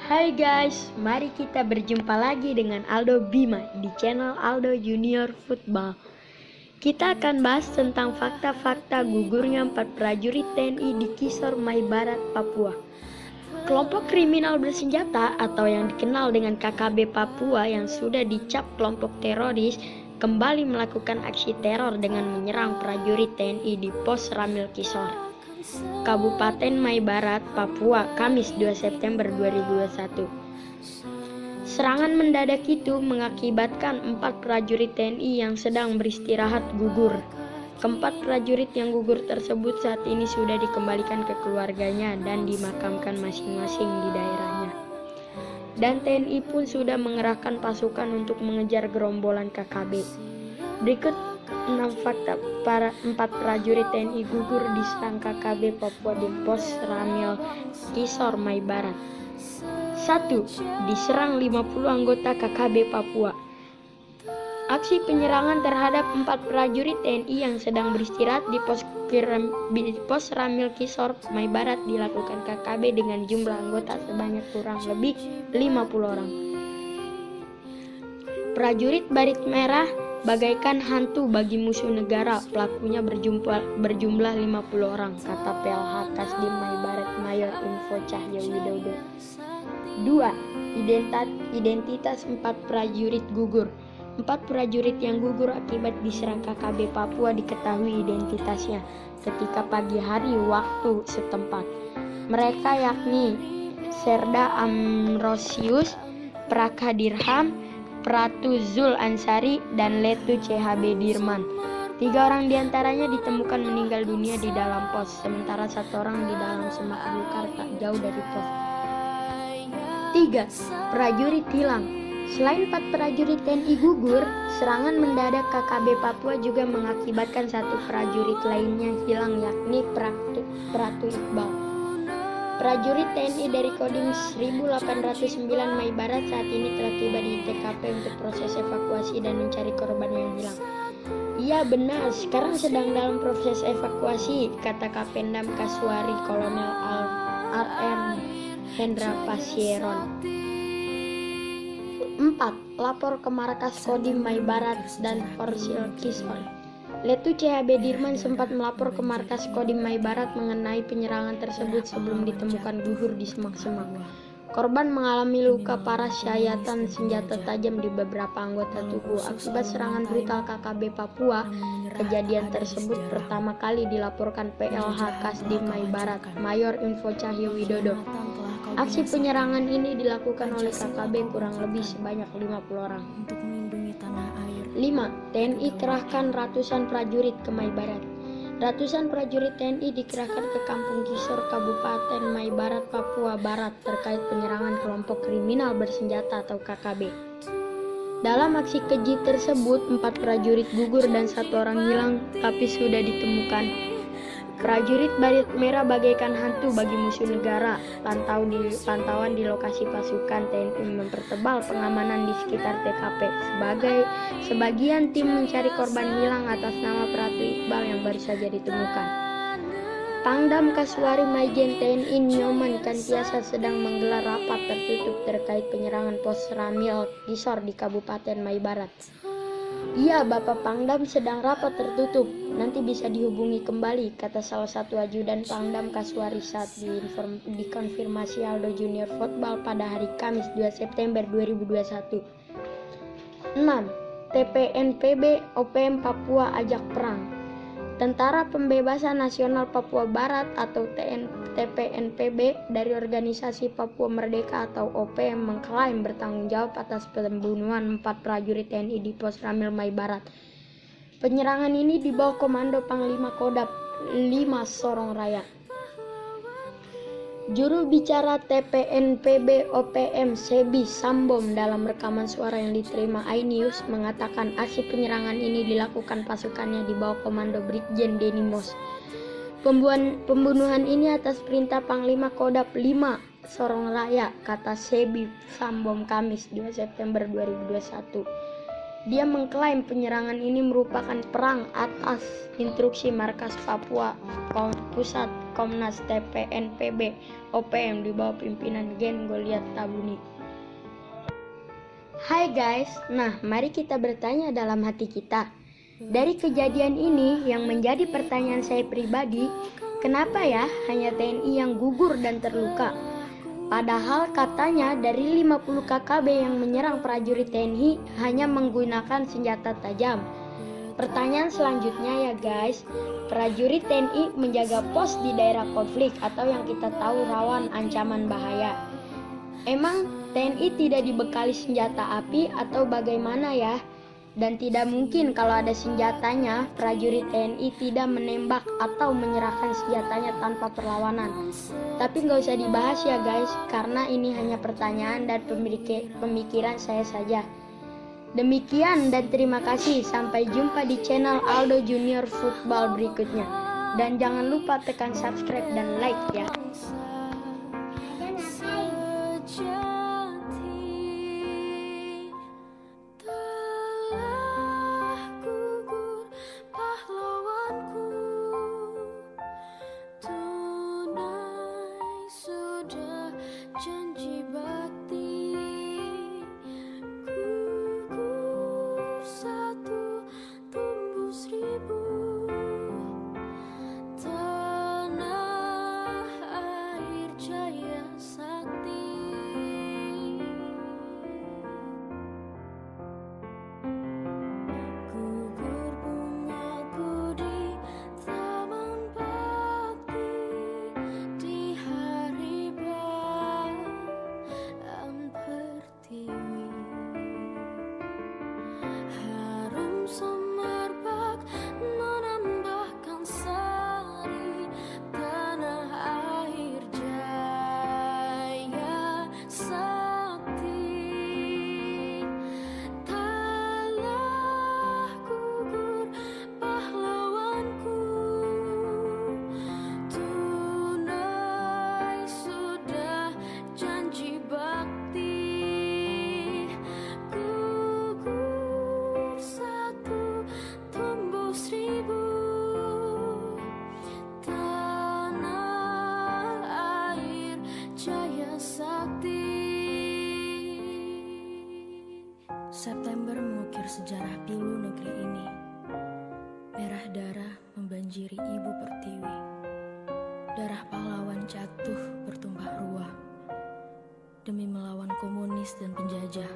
Hai guys, mari kita berjumpa lagi dengan Aldo Bima di channel Aldo Junior Football. Kita akan bahas tentang fakta-fakta gugurnya 4 prajurit TNI di Kisor Mai Barat, Papua. Kelompok kriminal bersenjata atau yang dikenal dengan KKB Papua yang sudah dicap kelompok teroris kembali melakukan aksi teror dengan menyerang prajurit TNI di Pos Ramil Kisor, Kabupaten Mai Barat, Papua, Kamis 2 September 2021. Serangan mendadak itu mengakibatkan 4 prajurit TNI yang sedang beristirahat gugur. Keempat prajurit yang gugur tersebut saat ini sudah dikembalikan ke keluarganya dan dimakamkan masing-masing di daerahnya. Dan TNI pun sudah mengerahkan pasukan untuk mengejar gerombolan KKB. Berikut 6 fakta para 4 prajurit TNI gugur diserang KKB Papua di Pos Ramil Kisor Mai Barat. 1. Diserang 50 anggota KKB Papua. Aksi penyerangan terhadap 4 prajurit TNI yang sedang beristirahat di Pos Ramil Kisor Mai Barat dilakukan KKB dengan jumlah anggota sebanyak kurang lebih 50 orang. Prajurit Barit Merah bagaikan hantu bagi musuh negara. Pelakunya berjumlah 50 orang, kata PLH Kasdim Mai Barat Mayor Info Cahyo Widodo. 2. Identitas 4 prajurit gugur. 4 prajurit yang gugur akibat diserang KKB Papua diketahui identitasnya ketika pagi hari waktu setempat. Mereka yakni Serda Amrosius, Praka Dirham, Pratu Zul Ansari, dan Letu CHB Dirman. 3 orang diantaranya ditemukan meninggal dunia di dalam pos, sementara 1 orang di dalam semak belukar tak jauh dari pos. 3. Prajurit hilang. Selain 4 prajurit TNI gugur, serangan mendadak KKB Papua juga mengakibatkan 1 prajurit lainnya hilang, yakni Pratu Iqbal. Prajurit TNI dari Kodim 1809 Mai Barat saat ini telah tiba di TKP untuk proses evakuasi dan mencari korban yang hilang. Iya benar, sekarang sedang dalam proses evakuasi, kata Kapendam Kaswari Kolonel RM Hendra Pasieron. 4. Lapor ke Markas Kodim Mai Barat dan Forsil Kisor. Letu CHB Dirman sempat melapor ke Markas Kodim Mai Barat mengenai penyerangan tersebut sebelum ditemukan gugur di semak-semak. Korban mengalami luka parah syayatan senjata tajam di beberapa anggota tubuh akibat serangan brutal KKB Papua. Kejadian tersebut pertama kali dilaporkan PLH Kasdim Mai Barat Mayor Info Cahyo Widodo. Aksi penyerangan ini dilakukan oleh KKB kurang lebih sebanyak 50 orang. 5. TNI kerahkan ratusan prajurit ke Mai Barat. Ratusan prajurit TNI dikerahkan ke Kampung Kisor, Kabupaten Mai Barat, Papua Barat terkait penyerangan kelompok kriminal bersenjata atau KKB. Dalam aksi keji tersebut, 4 prajurit gugur dan 1 orang hilang tapi sudah ditemukan. Prajurit Barit Merah bagaikan hantu bagi musuh negara. Pantauan di lokasi pasukan TNI mempertebal pengamanan di sekitar TKP. Sebagian tim mencari korban hilang atas nama Pratu Iqbal yang baru saja ditemukan. Pangdam Kaswari Maijen TNI Nyoman Kantiasa sedang menggelar rapat tertutup terkait penyerangan Pos Ramil Kisor di Kabupaten Mai Barat. Iya, Bapak Pangdam sedang rapat tertutup, nanti bisa dihubungi kembali, kata salah satu ajudan Pangdam Kaswari saat dikonfirmasi Aldo Junior Football pada hari Kamis 2 September 2021. 6. TPNPB OPM Papua ajak perang. Tentara Pembebasan Nasional Papua Barat atau TPNPB dari Organisasi Papua Merdeka atau OPM mengklaim bertanggung jawab atas pembunuhan 4 prajurit TNI di Pos Ramil Mai Barat. Penyerangan ini di bawah komando Panglima Kodam 5 Sorong Raya. Juru bicara TPNPB OPM Sebi Sambom dalam rekaman suara yang diterima iNews mengatakan aksi penyerangan ini dilakukan pasukannya di bawah komando Brigjen Denny Mos. Pembunuhan ini atas perintah Panglima Kodam 5 Sorong Raya, kata Sebi Sambom Kamis 2 September 2021. Dia mengklaim penyerangan ini merupakan perang atas instruksi Markas Papua Pusat Komnas TPNPB OPM di bawah pimpinan Gen Goliat Tabuni. Hai guys, nah mari kita bertanya dalam hati kita. Dari kejadian ini yang menjadi pertanyaan saya pribadi, kenapa ya hanya TNI yang gugur dan terluka? Padahal katanya dari 50 KKB yang menyerang prajurit TNI hanya menggunakan senjata tajam. Pertanyaan selanjutnya ya guys, prajurit TNI menjaga pos di daerah konflik atau yang kita tahu rawan ancaman bahaya. Emang TNI tidak dibekali senjata api atau bagaimana ya? Dan tidak mungkin kalau ada senjatanya, prajurit TNI tidak menembak atau menyerahkan senjatanya tanpa perlawanan. Tapi nggak usah dibahas ya guys, karena ini hanya pertanyaan dan pemikiran saya saja. Demikian dan terima kasih, sampai jumpa di channel Aldo Junior Football berikutnya. Dan jangan lupa tekan subscribe dan like ya. Janji bakti gugur satu tumbuh seribu, tanah air jaya sakti. Gugur bungaku di taman bakti di hari pertiwi. Harum semerbak menambahkan sari tanah air jaya sakti. Taklah gugur pahlawanku, tunai sudah janji bakti. Gugur satu tumbuh seribu, tanah air jaya sakti. September mengukir sejarah pilu negeri ini. Merah darah membanjiri ibu pertiwi. Darah pahlawan jatuh bertumpah ruah demi melawan komunis dan penjajah.